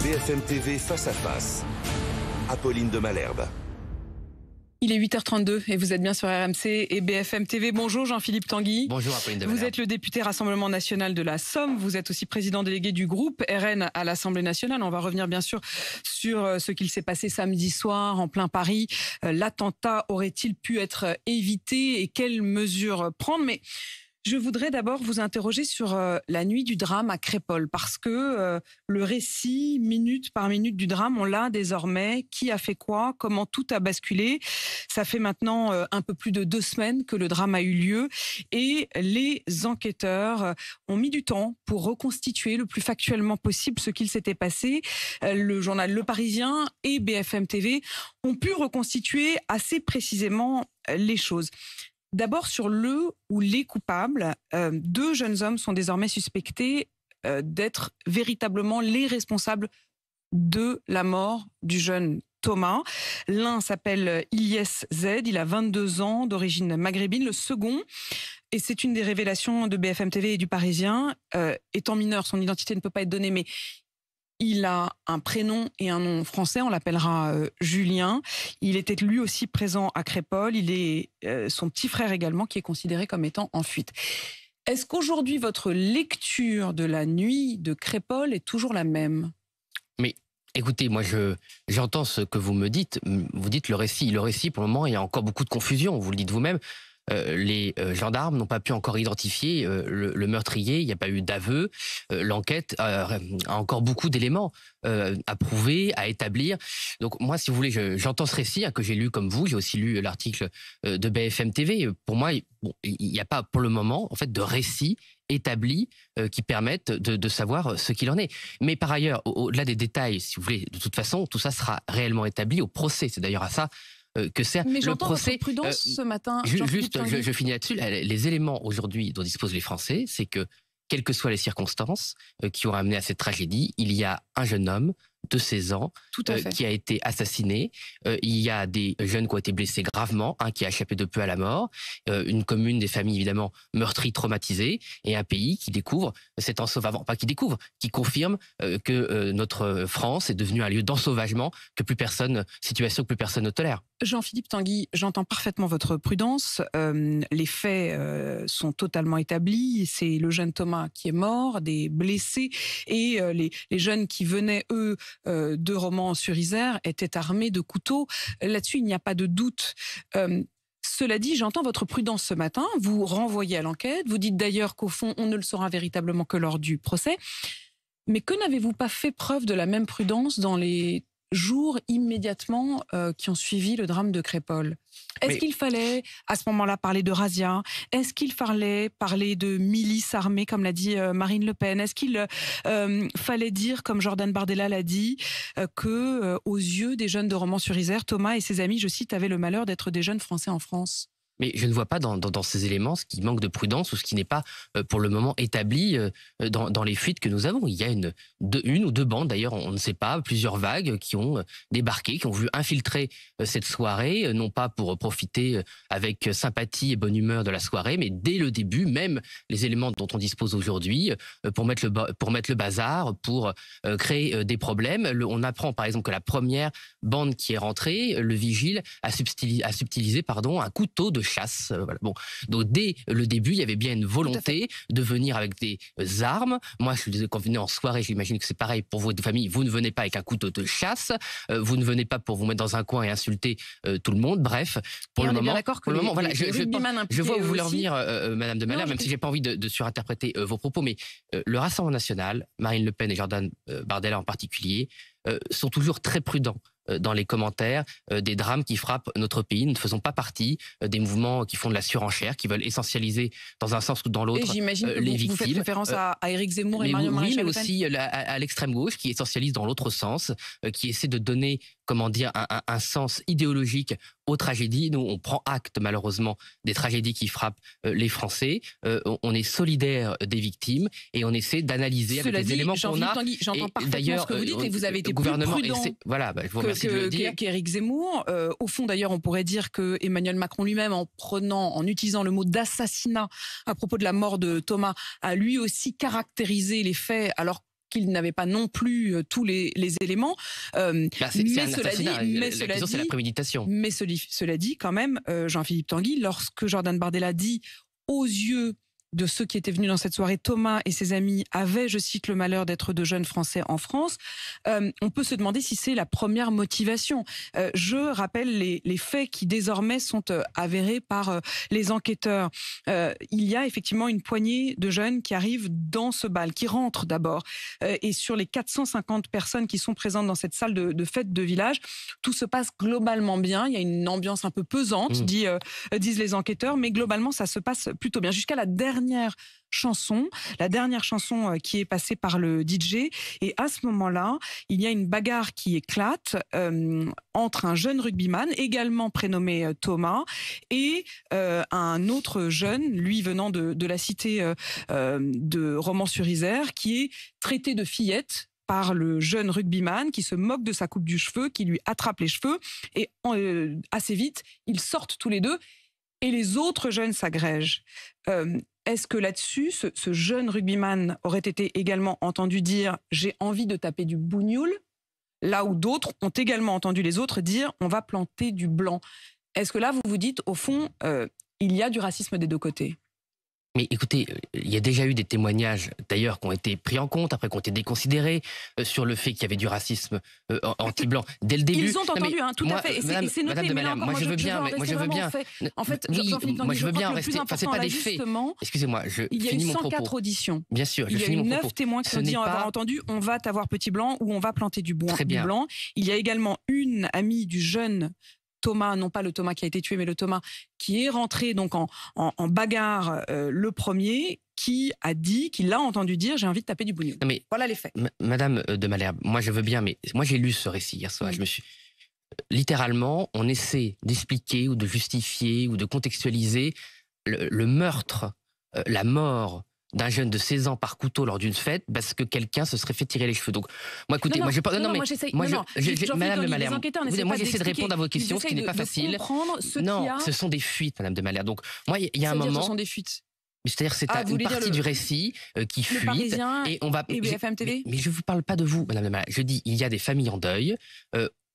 BFM TV face à face. Apolline de Malherbe. Il est 8h32 et vous êtes bien sur RMC et BFM TV. Bonjour Jean-Philippe Tanguy. Bonjour Apolline de Malherbe. Vous êtes le député Rassemblement National de la Somme. Vous êtes aussi président délégué du groupe RN à l'Assemblée nationale. On va revenir bien sûr sur ce qu'il s'est passé samedi soir en plein Paris. L'attentat aurait-il pu être évité et quelles mesures prendre? Mais je voudrais d'abord vous interroger sur la nuit du drame à Crépol, parce que le récit, minute par minute du drame, on l'a désormais. Qui a fait quoi? Comment tout a basculé? Ça fait maintenant un peu plus de 2 semaines que le drame a eu lieu et les enquêteurs ont mis du temps pour reconstituer le plus factuellement possible ce qu'il s'était passé. Le journal Le Parisien et BFM TV ont pu reconstituer assez précisément les choses. D'abord, sur le ou les coupables, 2 jeunes hommes sont désormais suspectés d'être véritablement les responsables de la mort du jeune Thomas. L'un s'appelle Ilyes Z, il a 22 ans, d'origine maghrébine. Le second, et c'est une des révélations de BFM TV et du Parisien, étant mineur, son identité ne peut pas être donnée, mais il a un prénom et un nom français, on l'appellera Julien. Il était lui aussi présent à Crépol. Il est son petit frère également qui est considéré comme étant en fuite. Est-ce qu'aujourd'hui votre lecture de la nuit de Crépol est toujours la même? Mais écoutez, moi j'entends ce que vous me dites. Vous dites le récit. Le récit, pour le moment, il y a encore beaucoup de confusion. Vous le dites vous-même. Les gendarmes n'ont pas pu encore identifier le meurtrier, il n'y a pas eu d'aveu. L'enquête a encore beaucoup d'éléments à prouver, à établir. Donc moi, si vous voulez, j'entends ce récit que j'ai lu comme vous. J'ai aussi lu l'article de BFM TV. Pour moi, il n'y a pas pour le moment en fait de récit établi qui permettent de savoir ce qu'il en est. Mais par ailleurs, au-delà des détails, si vous voulez, de toute façon, tout ça sera réellement établi au procès. C'est d'ailleurs à ça que sert mais le procès. Votre prudence ce matin. Juste, je finis là-dessus. Les éléments aujourd'hui dont disposent les Français, c'est que, quelles que soient les circonstances qui ont amené à cette tragédie, il y a un jeune homme de 16 ans qui a été assassiné. Il y a des jeunes qui ont été blessés gravement, un qui a échappé de peu à la mort, une commune, des familles évidemment meurtries, traumatisées, et un pays qui découvre cet ensauvagement, pas qui découvre, qui confirme que notre France est devenue un lieu d'ensauvagement situation que plus personne ne tolère. Jean-Philippe Tanguy, j'entends parfaitement votre prudence. Les faits sont totalement établis. C'est le jeune Thomas qui est mort, des blessés, et les jeunes qui venaient, eux, de Romans-sur-Isère étaient armés de couteaux. Là-dessus, il n'y a pas de doute. Cela dit, j'entends votre prudence ce matin. Vous renvoyez à l'enquête. Vous dites d'ailleurs qu'au fond, on ne le saura véritablement que lors du procès. Mais que n'avez-vous pas fait preuve de la même prudence dans les jours immédiatement qui ont suivi le drame de Crépol? Est-ce qu'il fallait à ce moment-là parler de razzia? Est-ce qu'il fallait parler de milices armées, comme l'a dit Marine Le Pen? Est-ce qu'il fallait dire, comme Jordan Bardella l'a dit, que aux yeux des jeunes de Romans-sur-Isère, Thomas et ses amis, je cite, avaient le malheur d'être des jeunes Français en France? Mais je ne vois pas dans ces éléments ce qui manque de prudence ou ce qui n'est pas pour le moment établi dans les fuites que nous avons. Il y a une ou deux bandes, d'ailleurs on ne sait pas, plusieurs vagues qui ont débarqué, qui ont voulu infiltrer cette soirée, non pas pour profiter avec sympathie et bonne humeur de la soirée, mais dès le début, même les éléments dont on dispose aujourd'hui, pour mettre le bazar, pour créer des problèmes. On apprend par exemple que la première bande qui est rentrée, le vigile a subtilisé un couteau de chasse. Voilà. Bon. Donc dès le début, il y avait bien une volonté de venir avec des armes. Moi, quand vous venez en soirée, j'imagine que c'est pareil pour votre famille. Vous ne venez pas avec un couteau de chasse. Vous ne venez pas pour vous mettre dans un coin et insulter tout le monde. Bref, pour le moment, voilà, je vois où vous voulez en venir, Madame de Malherbe, même si j'ai pas envie de surinterpréter vos propos, mais le Rassemblement national, Marine Le Pen et Jordan Bardella en particulier, sont toujours très prudents dans les commentaires des drames qui frappent notre pays. Nous ne faisons pas partie des mouvements qui font de la surenchère, qui veulent essentialiser dans un sens ou dans l'autre les victimes. Vous faites référence à Éric Zemmour et Marion Maréchal Le Pen. Oui, mais aussi à l'extrême gauche qui essentialise dans l'autre sens, qui essaie de donner, un sens idéologique aux tragédies. Nous, on prend acte malheureusement des tragédies qui frappent les Français. On est solidaire des victimes et on essaie d'analyser avec les éléments qu'on a. J'entends parfaitement ce que vous dites et vous avez été plus prudent je vous remercie de le dire. qu'Éric Zemmour. Au fond, d'ailleurs, on pourrait dire que Emmanuel Macron lui-même, en utilisant le mot d'assassinat à propos de la mort de Thomas, a lui aussi caractérisé les faits, alors qu'il n'avait pas non plus tous les éléments. C'est un cela assassinat. dit, La question, c'est la préméditation. mais cela dit, quand même, Jean-Philippe Tanguy, lorsque Jordan Bardella dit aux yeux de ceux qui étaient venus dans cette soirée, Thomas et ses amis avaient, je cite, le malheur d'être de jeunes Français en France. On peut se demander si c'est la première motivation. Je rappelle les faits qui désormais sont avérés par les enquêteurs. Il y a effectivement une poignée de jeunes qui arrivent dans ce bal, qui rentrent d'abord. Et sur les 450 personnes qui sont présentes dans cette salle de fête de village, tout se passe globalement bien. Il y a une ambiance un peu pesante, disent les enquêteurs, mais globalement, ça se passe plutôt bien. Jusqu'à la dernière chanson qui est passée par le DJ. Et à ce moment-là, il y a une bagarre qui éclate entre un jeune rugbyman, également prénommé Thomas, et un autre jeune, lui venant de la cité de Romans-sur-Isère, qui est traité de fillette par le jeune rugbyman qui se moque de sa coupe du cheveu, qui lui attrape les cheveux. Et assez vite, ils sortent tous les deux et les autres jeunes s'agrègent. Est-ce que là-dessus, ce jeune rugbyman aurait été également entendu dire « j'ai envie de taper du bougnoul », là où d'autres ont également entendu les autres dire « on va planter du blanc ». Est-ce que là, vous vous dites, au fond, il y a du racisme des deux côtés ? Mais écoutez, il y a déjà eu des témoignages, d'ailleurs, qui ont été pris en compte, après qui ont été déconsidérés, sur le fait qu'il y avait du racisme anti-blanc dès le début. Ils ont entendu, tout à fait. Et c'est noté, Madame de mais là Malherbe, encore, moi je veux bien, En fait, oui, moi je veux bien rester. Enfin, c'est pas des faits. Excusez-moi, il y a eu 104 auditions. Bien sûr, il y a eu 9 témoins qui ont dit avoir entendu « on va t'avoir petit blanc » ou « on va planter du blanc ». Il y a également une amie du jeune Thomas, non pas le Thomas qui a été tué, mais le Thomas qui est rentré donc en bagarre le premier, qui l'a entendu dire « j'ai envie de taper du bougnoul ». Voilà les faits. Madame de Malherbe, moi je veux bien, mais moi j'ai lu ce récit hier soir. Je me suis littéralement, on essaie d'expliquer ou de justifier ou de contextualiser le meurtre, la mort d'un jeune de 16 ans par couteau lors d'une fête parce que quelqu'un se serait fait tirer les cheveux. Donc, moi, écoutez, moi, je parle. Madame de Malherbe, moi, j'essaie de répondre à vos questions, ce qui n'est pas facile. Non, ce sont des fuites, Madame de Malherbe. Donc, moi, il y a un moment. Ce sont des fuites. C'est-à-dire, c'est une partie du récit qui fuite. Et on va. Et BFM TV. Mais je vous parle pas de vous, Madame de Malherbe. Je dis, il y a des familles en deuil.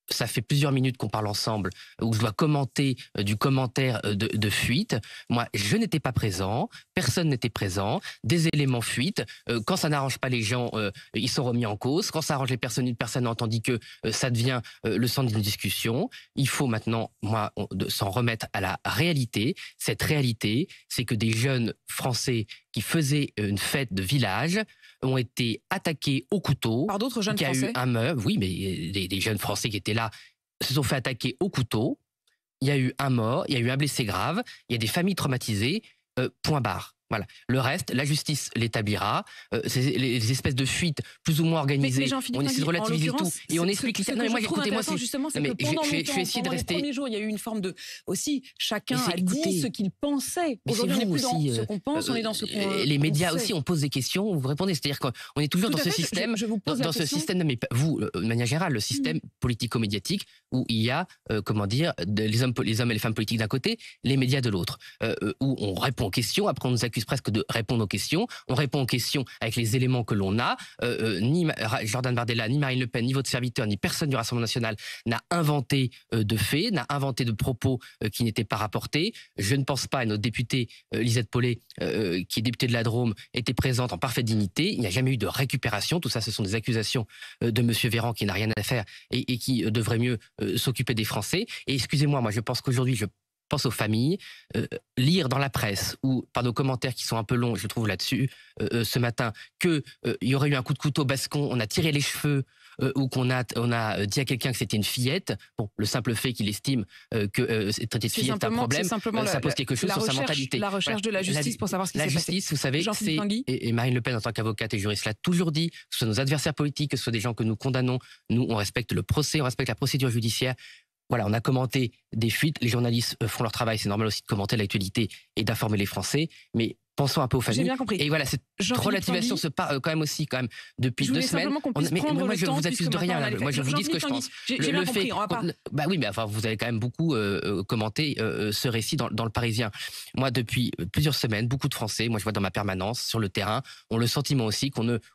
Ça fait plusieurs minutes qu'on parle ensemble, où je dois commenter du commentaire de fuite. Moi, je n'étais pas présent, personne n'était présent, des éléments fuitent. Quand ça n'arrange pas les gens, ils sont remis en cause. Quand ça arrange les personnes, une personne a entendu que ça devient le centre d'une discussion. Il faut maintenant, s'en remettre à la réalité. Cette réalité, c'est que des jeunes Français qui faisaient une fête de village ont été attaqués au couteau. Par d'autres jeunes Français. Il y a eu un meurtre, oui, mais des jeunes Français qui étaient là se sont fait attaquer au couteau. Il y a eu un mort, il y a eu un blessé grave, il y a des familles traumatisées, point barre. Voilà. Le reste, la justice l'établira. Les espèces de fuites plus ou moins organisées, on essaie de relativiser tout et on explique. Non, mais moi, écoutez-moi, justement, c'est que pendant les premiers jours, il y a eu une forme de aussi chacun a dit ce qu'il pensait. Aujourd'hui, on n'est plus dans ce qu'on pense, on est dans ce qu'on. Les médias aussi, on pose des questions, vous répondez. C'est-à-dire qu'on est toujours dans ce système, dans ce système. Mais vous, de manière générale, le système politico-médiatique où il y a, les hommes et les femmes politiques d'un côté, les médias de l'autre, où on répond aux questions, après on nous accuse presque de répondre aux questions. On répond aux questions avec les éléments que l'on a. Ni Jordan Bardella, ni Marine Le Pen, ni votre serviteur, ni personne du Rassemblement national n'a inventé de faits, n'a inventé de propos qui n'étaient pas rapportés. Je ne pense pas, et notre députée Lisette Paulet, qui est députée de la Drôme, était présente en parfaite dignité. Il n'y a jamais eu de récupération. Tout ça, ce sont des accusations de M. Véran qui n'a rien à faire et qui devrait mieux s'occuper des Français. Et excusez-moi, moi je pense qu'aujourd'hui, je pense aux familles, lire dans la presse ou par nos commentaires qui sont un peu longs, je trouve là-dessus, ce matin, qu'il y aurait eu un coup de couteau bascon, on a tiré les cheveux ou qu'on a dit à quelqu'un que c'était une fillette. Bon, le simple fait qu'il estime que traiter de fillette est un problème, ça pose quelque chose sur sa mentalité. La recherche de la justice pour savoir ce qui s'est passé. La justice, vous savez, c'est, et Marine Le Pen en tant qu'avocate et juriste l'a toujours dit, que ce soit nos adversaires politiques, que ce soit des gens que nous condamnons, nous on respecte le procès, on respecte la procédure judiciaire. Voilà, on a commenté des fuites, les journalistes font leur travail, c'est normal aussi de commenter l'actualité et d'informer les Français, mais pensons un peu aux J'ai familles. bien compris. Et voilà, cette relativisation se part quand même aussi, depuis 2 semaines. Mais moi, je ne vous accuse de rien. Moi, je vous dis ce que je pense. J'ai bien compris. Bah oui, mais enfin, vous avez quand même beaucoup commenté ce récit dans le Parisien. Moi, depuis plusieurs semaines, beaucoup de Français, moi je vois dans ma permanence, sur le terrain, ont le sentiment aussi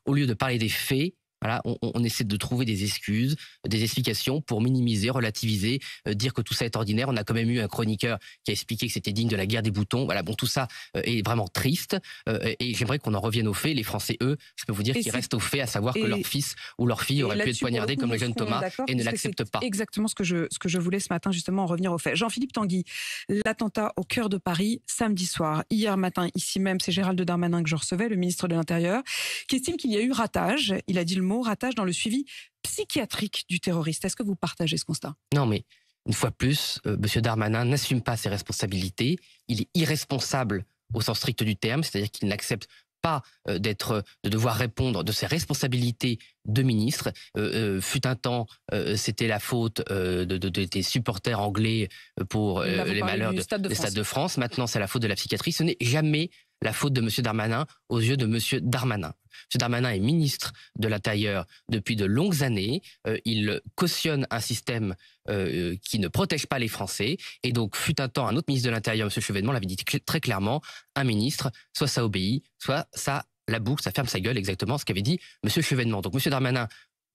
au lieu de parler des faits, voilà, on essaie de trouver des excuses, des explications pour minimiser, relativiser, dire que tout ça est ordinaire. On a quand même eu un chroniqueur qui a expliqué que c'était digne de la guerre des boutons. Voilà, bon, tout ça est vraiment triste et j'aimerais qu'on en revienne aux faits. Les Français, eux, je peux vous dire qu'ils restent aux faits, à savoir que leur fils ou leur fille aurait pu être poignardé comme le jeune Thomas et ne l'acceptent pas. Exactement ce que je voulais ce matin, justement, en revenir aux faits. Jean-Philippe Tanguy, l'attentat au cœur de Paris, samedi soir. Hier matin, ici même, c'est Gérald Darmanin que je recevais, le ministre de l'Intérieur, qui estime qu'il y a eu ratage. Il a dit le mot ratage dans le suivi psychiatrique du terroriste. Est-ce que vous partagez ce constat? Non, mais une fois plus, M. Darmanin n'assume pas ses responsabilités. Il est irresponsable au sens strict du terme, c'est-à-dire qu'il n'accepte pas de devoir répondre de ses responsabilités de ministre. Fut un temps, c'était la faute des supporters anglais pour les malheurs du Stade de France. Maintenant, c'est la faute de la psychiatrie. Ce n'est jamais la faute de M. Darmanin aux yeux de M. Darmanin. M. Darmanin est ministre de l'Intérieur depuis de longues années. Il cautionne un système qui ne protège pas les Français. Et donc, fut un temps, un autre ministre de l'Intérieur, M. Chevènement, l'avait dit très clairement, un ministre, soit ça obéit, soit ça la boucle, ça ferme sa gueule, exactement ce qu'avait dit M. Chevènement. Donc, M. Darmanin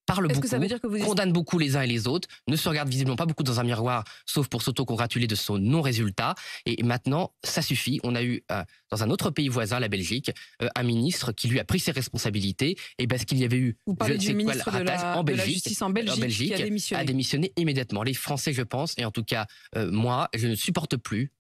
parle beaucoup, condamne beaucoup les uns et les autres, ne se regarde visiblement pas beaucoup dans un miroir, sauf pour s'auto-congratuler de son non-résultat. Et maintenant, ça suffit. On a eu, dans un autre pays voisin, la Belgique, un ministre qui lui a pris ses responsabilités, et parce qu'il y avait eu, je ne sais quoi, le ratage en Belgique, de la justice en Belgique qui a démissionné immédiatement. Les Français, je pense, et en tout cas, moi, je ne supporte plus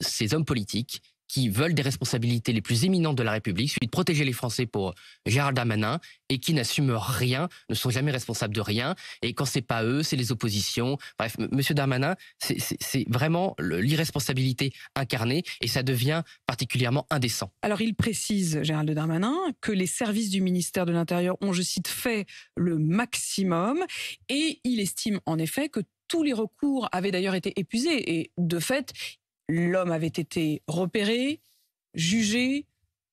ces hommes politiques qui veulent des responsabilités les plus éminentes de la République, celui de protéger les Français pour Gérald Darmanin, et qui n'assument rien, ne sont jamais responsables de rien. Et quand c'est pas eux, c'est les oppositions. Bref, Monsieur Darmanin, c'est vraiment l'irresponsabilité incarnée, et ça devient particulièrement indécent. Alors il précise, Gérald Darmanin, que les services du ministère de l'Intérieur ont, je cite, fait le maximum, et il estime en effet que tous les recours avaient d'ailleurs été épuisés, et de fait, l'homme avait été repéré, jugé,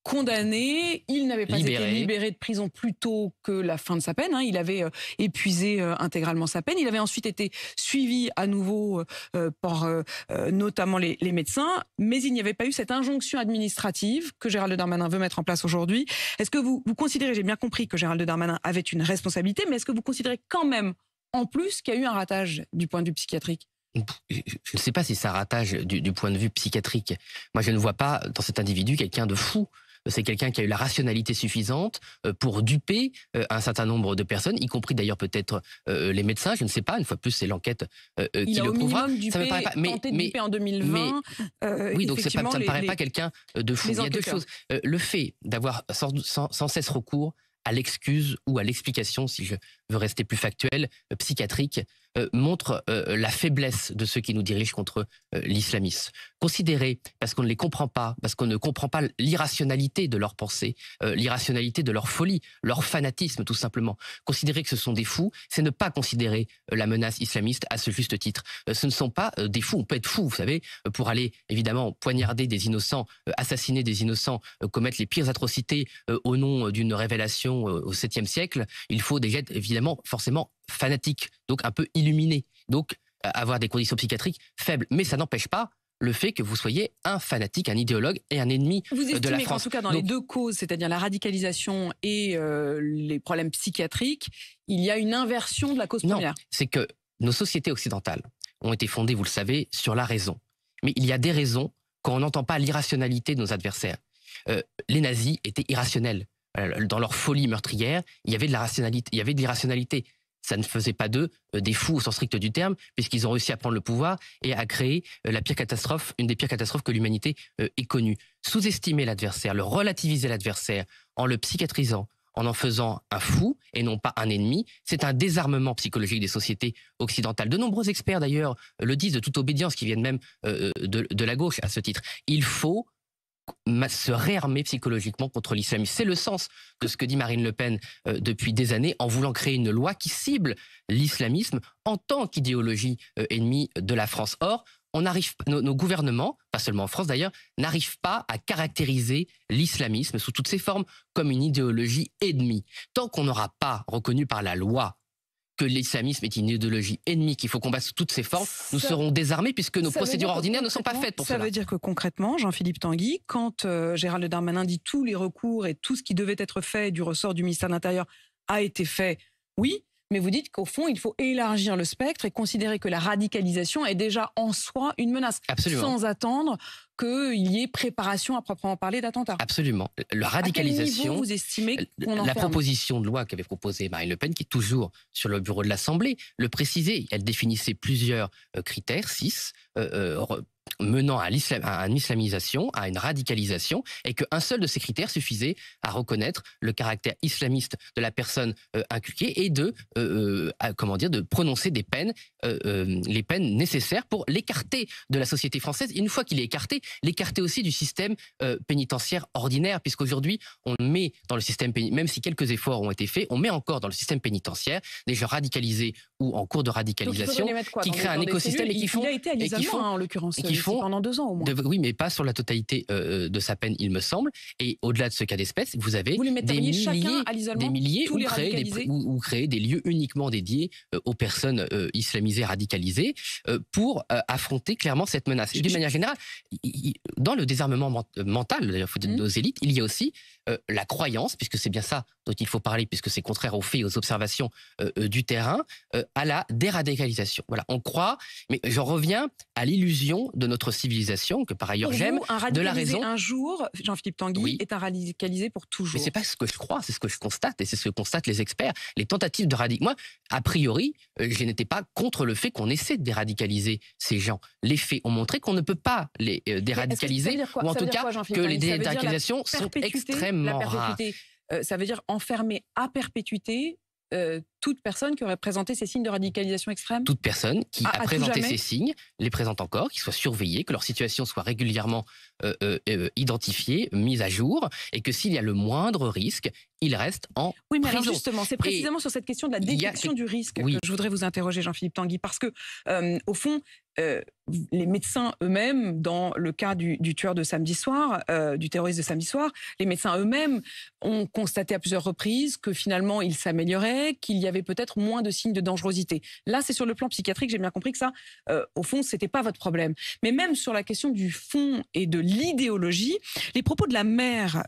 condamné. Il n'avait pas été libéré de prison plus tôt que la fin de sa peine. Il avait épuisé intégralement sa peine. Il avait ensuite été suivi à nouveau par notamment les médecins. Mais il n'y avait pas eu cette injonction administrative que Gérald Darmanin veut mettre en place aujourd'hui. Est-ce que vous considérez, j'ai bien compris que Gérald Darmanin avait une responsabilité, mais est-ce que vous considérez quand même, en plus, qu'il y a eu un ratage du point de vue psychiatrique ? Je ne sais pas si ça ratage du point de vue psychiatrique. Moi, je ne vois pas dans cet individu quelqu'un de fou. C'est quelqu'un qui a eu la rationalité suffisante pour duper un certain nombre de personnes, y compris d'ailleurs peut-être les médecins. Je ne sais pas. Une fois de plus, c'est l'enquête qui le prouvera. Ça me paraît pas. Tenté de duper en 2020. Oui, donc ça ne me paraît pas quelqu'un de fou. Il y a deux choses. Le fait d'avoir sans cesse recours à l'excuse ou à l'explication, si je veux rester plus factuel, psychiatrique, montre la faiblesse de ceux qui nous dirigent contre l'islamisme. Considérer, parce qu'on ne les comprend pas, parce qu'on ne comprend pas l'irrationalité de leurs pensées, l'irrationalité de leur folie, leur fanatisme tout simplement. Considérer que ce sont des fous, c'est ne pas considérer la menace islamiste à ce juste titre. Ce ne sont pas des fous, on peut être fou, vous savez, pour aller évidemment poignarder des innocents, assassiner des innocents, commettre les pires atrocités au nom d'une révélation au 7e siècle. Il faut déjà être évidemment forcément fanatique, donc un peu illuminé, donc avoir des conditions psychiatriques faibles. Mais ça n'empêche pas le fait que vous soyez un fanatique, un idéologue et un ennemi de la France. Vous estimez qu'en tout cas dans les deux causes, c'est-à-dire la radicalisation et les problèmes psychiatriques, il y a une inversion de la cause première. Non, c'est que nos sociétés occidentales ont été fondées, vous le savez, sur la raison. Mais il y a des raisons quand on n'entend pas l'irrationalité de nos adversaires. Les nazis étaient irrationnels. Dans leur folie meurtrière, il y avait de la rationalité, il y avait de l'irrationalité. Ça ne faisait pas d'eux des fous au sens strict du terme, puisqu'ils ont réussi à prendre le pouvoir et à créer la pire catastrophe, une des pires catastrophes que l'humanité ait connues. Sous-estimer l'adversaire, le relativiser l'adversaire, en le psychiatrisant, en faisant un fou et non pas un ennemi, c'est un désarmement psychologique des sociétés occidentales. De nombreux experts d'ailleurs le disent de toute obédience, qui viennent même de la gauche à ce titre. Il faut se réarmer psychologiquement contre l'islamisme. C'est le sens de ce que dit Marine Le Pen depuis des années, en voulant créer une loi qui cible l'islamisme en tant qu'idéologie ennemie de la France. Or, nos gouvernements, pas seulement en France d'ailleurs, n'arrivent pas à caractériser l'islamisme sous toutes ses formes comme une idéologie ennemie. Tant qu'on n'aura pas reconnu par la loi que l'islamisme est une idéologie ennemie qu'il faut combattre sous toutes ses formes, nous serons désarmés puisque nos procédures ordinaires ne sont pas faites pour cela. Ça veut dire que concrètement, Jean-Philippe Tanguy, quand Gérald Darmanin dit tous les recours et tout ce qui devait être fait du ressort du ministère de l'Intérieur a été fait, oui, mais vous dites qu'au fond, il faut élargir le spectre et considérer que la radicalisation est déjà en soi une menace. Absolument. Sans attendre qu'il y ait préparation à proprement parler d'attentat. Absolument. La radicalisation, à quel niveau vous estimez qu'on la proposition de loi qu'avait proposée Marine Le Pen, qui est toujours sur le bureau de l'Assemblée, le précisait. Elle définissait plusieurs critères, 6, menant à une islamisation, à une radicalisation, et qu'un seul de ces critères suffisait à reconnaître le caractère islamiste de la personne inculquée et de prononcer des peines, les peines nécessaires pour l'écarter de la société française. Et une fois qu'il est écarté, l'écarter aussi du système pénitentiaire ordinaire, puisqu'aujourd'hui, on met dans le système pénitentiaire, même si quelques efforts ont été faits, on met encore dans le système pénitentiaire des gens radicalisés ou en cours de radicalisation qui créent un écosystème et qui font... Il a été à l'isolement, en l'occurrence, pendant 2 ans au moins. Oui, mais pas sur la totalité de sa peine, il me semble. Et au-delà de ce cas d'espèce, vous avez des milliers ou créer des lieux uniquement dédiés aux personnes islamisées, radicalisées, pour affronter clairement cette menace. Et d'une manière générale, dans le désarmement mental d'ailleurs, de nos élites, il y a aussi la croyance, puisque c'est bien ça dont il faut parler, puisque c'est contraire aux faits et aux observations du terrain, à la déradicalisation. Voilà, on croit, mais j'en reviens à l'illusion de notre civilisation, que par ailleurs j'aime, de la raison. Un jour, Jean-Philippe Tanguy, est un radicalisé pour toujours. Mais c'est pas ce que je crois, c'est ce que je constate, et c'est ce que constatent les experts. Les tentatives de moi, a priori, je n'étais pas contre le fait qu'on essaie de déradicaliser ces gens. Les faits ont montré qu'on ne peut pas les déradicaliser, ou en tout cas que les déradicalisations sont extrêmement rares. Ça veut dire enfermer à perpétuité toute personne qui aurait présenté ces signes de radicalisation extrême? Toute personne qui a présenté ces signes, les présente encore, qui soit surveillée, que leur situation soit régulièrement identifiée, mise à jour, et que s'il y a le moindre risque, ils restent en prison. Oui, mais alors justement, c'est précisément sur cette question de la détection du risque que je voudrais vous interroger, Jean-Philippe Tanguy, parce que, au fond, les médecins eux-mêmes, dans le cas du tueur de samedi soir, du terroriste de samedi soir, les médecins eux-mêmes ont constaté à plusieurs reprises que finalement, il s'améliorait, qu'il y avait peut-être moins de signes de dangerosité. Là, c'est sur le plan psychiatrique, j'ai bien compris que ça, au fond, c'était pas votre problème. Mais même sur la question du fond et de l'idéologie, les propos de la mère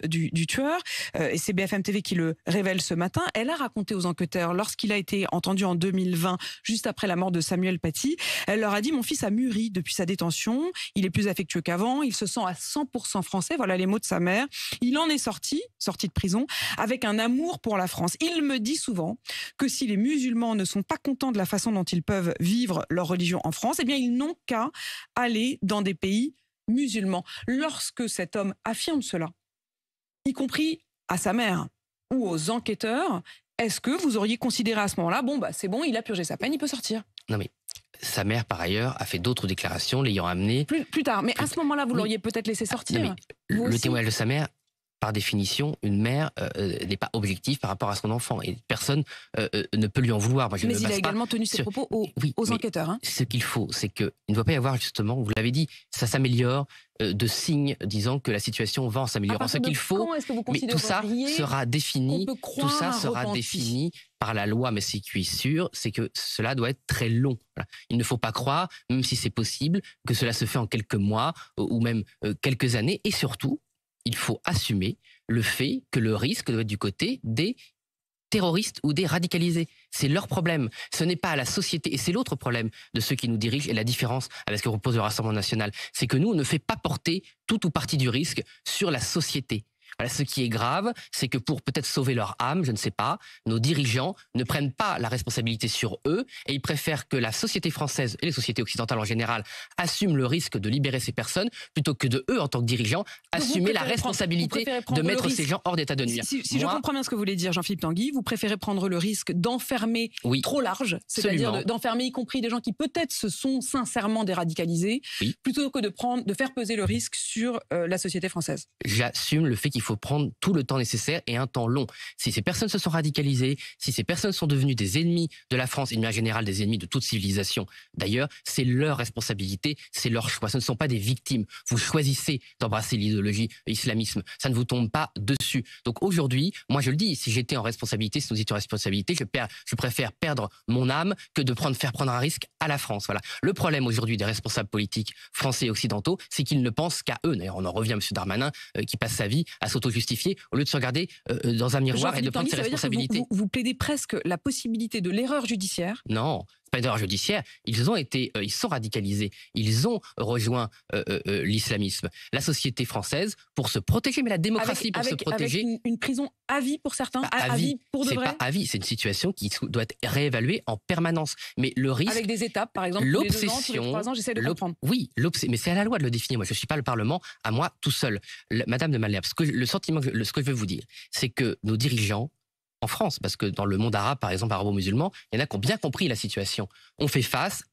du tueur, et c'est BFM TV qui le révèle ce matin, elle a raconté aux enquêteurs, lorsqu'il a été entendu en 2020, juste après la mort de Samuel Paty, elle leur a dit: mon fils a mûri depuis sa détention, il est plus affectueux qu'avant, il se sent à 100% français, voilà les mots de sa mère. Il en est sorti de prison, avec un amour pour la France. Il me dit souvent que si les musulmans ne sont pas contents de la façon dont ils peuvent vivre leur religion en France, eh bien ils n'ont qu'à aller dans des pays musulmans. Lorsque cet homme affirme cela, y compris à sa mère ou aux enquêteurs, est-ce que vous auriez considéré à ce moment-là, c'est bon, il a purgé sa peine, il peut sortir? Non mais sa mère, par ailleurs, a fait d'autres déclarations l'ayant amené... Plus tard, mais à ce moment-là, vous l'auriez peut-être laissé sortir. Non, mais le témoignage de sa mère, par définition, une mère n'est pas objective par rapport à son enfant. Et personne ne peut lui en vouloir. Moi, mais il a également tenu ses propos aux enquêteurs. Hein. Ce qu'il faut, c'est qu'il ne doit pas y avoir, justement, vous l'avez dit, ça s'améliore, de signes disant que la situation va en s'améliorant. Ce qu'il faut, mais tout ça sera défini, par la loi, mais ce qui est sûr, c'est que cela doit être très long. Voilà. Il ne faut pas croire, même si c'est possible, que cela se fait en quelques mois ou même quelques années. Et surtout, il faut assumer le fait que le risque doit être du côté des terroristes ou des radicalisés. C'est leur problème. Ce n'est pas à la société. Et c'est l'autre problème de ceux qui nous dirigent. Et la différence avec ce que propose le Rassemblement national, c'est que nous, on ne fait pas porter tout ou partie du risque sur la société. Voilà, ce qui est grave, c'est que pour peut-être sauver leur âme, je ne sais pas, nos dirigeants ne prennent pas la responsabilité sur eux et ils préfèrent que la société française et les sociétés occidentales en général assument le risque de libérer ces personnes plutôt que de eux, en tant que dirigeants, assumer la responsabilité de mettre ces gens hors d'état de nuire. Si je comprends bien ce que vous voulez dire, Jean-Philippe Tanguy, vous préférez prendre le risque d'enfermer trop large, c'est-à-dire d'enfermer y compris des gens qui peut-être se sont sincèrement déradicalisés, plutôt que de faire peser le risque sur la société française. J'assume le fait qu'il faut faut prendre tout le temps nécessaire et un temps long. Si ces personnes se sont radicalisées, si ces personnes sont devenues des ennemis de la France, et de manière générale des ennemis de toute civilisation, d'ailleurs, c'est leur responsabilité, c'est leur choix. Ce ne sont pas des victimes. Vous choisissez d'embrasser l'idéologie islamisme. Ça ne vous tombe pas dessus. Donc aujourd'hui, moi je le dis, si j'étais en responsabilité, si nous étions en responsabilité, je préfère perdre mon âme que de faire prendre un risque à la France. Voilà. Le problème aujourd'hui des responsables politiques français et occidentaux, c'est qu'ils ne pensent qu'à eux. D'ailleurs, on en revient à M. Darmanin qui passe sa vie à s'auto-justifier au lieu de se regarder dans un miroir et de prendre ses responsabilités. Vous plaidez presque la possibilité de l'erreur judiciaire? Non. Pas une erreur judiciaire, ils sont radicalisés, ils ont rejoint l'islamisme. La société française, pour se protéger, mais la démocratie pour se protéger... Avec une prison à vie pour certains, à vie pour de vrai. C'est pas à vie, c'est une situation qui doit être réévaluée en permanence. Mais le risque... Avec des étapes, par exemple, l'obsession, tous les 2 ans, tous les 3 ans, j'essaie de comprendre. Oui, mais c'est à la loi de le définir. Moi, je ne suis pas le Parlement, à moi tout seul. Madame de Malherbe, ce que je veux vous dire, c'est que nos dirigeants, en France, parce que dans le monde arabe, par exemple, arabo-musulman, il y en a qui ont bien compris la situation. On fait face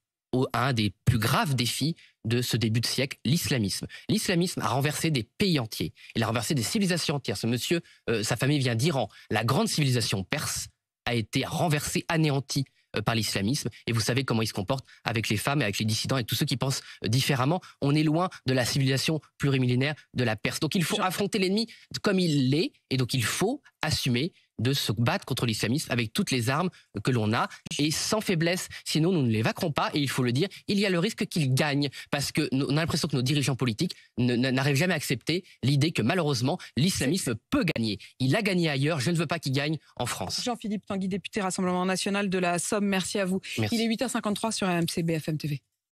à un des plus graves défis de ce début de siècle, l'islamisme. L'islamisme a renversé des pays entiers. Il a renversé des civilisations entières. Ce monsieur, sa famille vient d'Iran. La grande civilisation perse a été renversée, anéantie par l'islamisme. Et vous savez comment il se comporte avec les femmes et avec les dissidents et tous ceux qui pensent différemment. On est loin de la civilisation plurimillénaire de la Perse. Donc il faut affronter l'ennemi comme il l'est. Et donc il faut assumer de se battre contre l'islamisme avec toutes les armes que l'on a et sans faiblesse. Sinon, nous ne les vaincrons pas et il faut le dire, il y a le risque qu'ils gagnent parce qu'on a l'impression que nos dirigeants politiques n'arrivent jamais à accepter l'idée que malheureusement, l'islamisme peut gagner. Il a gagné ailleurs, je ne veux pas qu'il gagne en France. Jean-Philippe Tanguy, député Rassemblement National de la Somme, merci à vous. Merci. Il est 8h53 sur RMC BFM TV.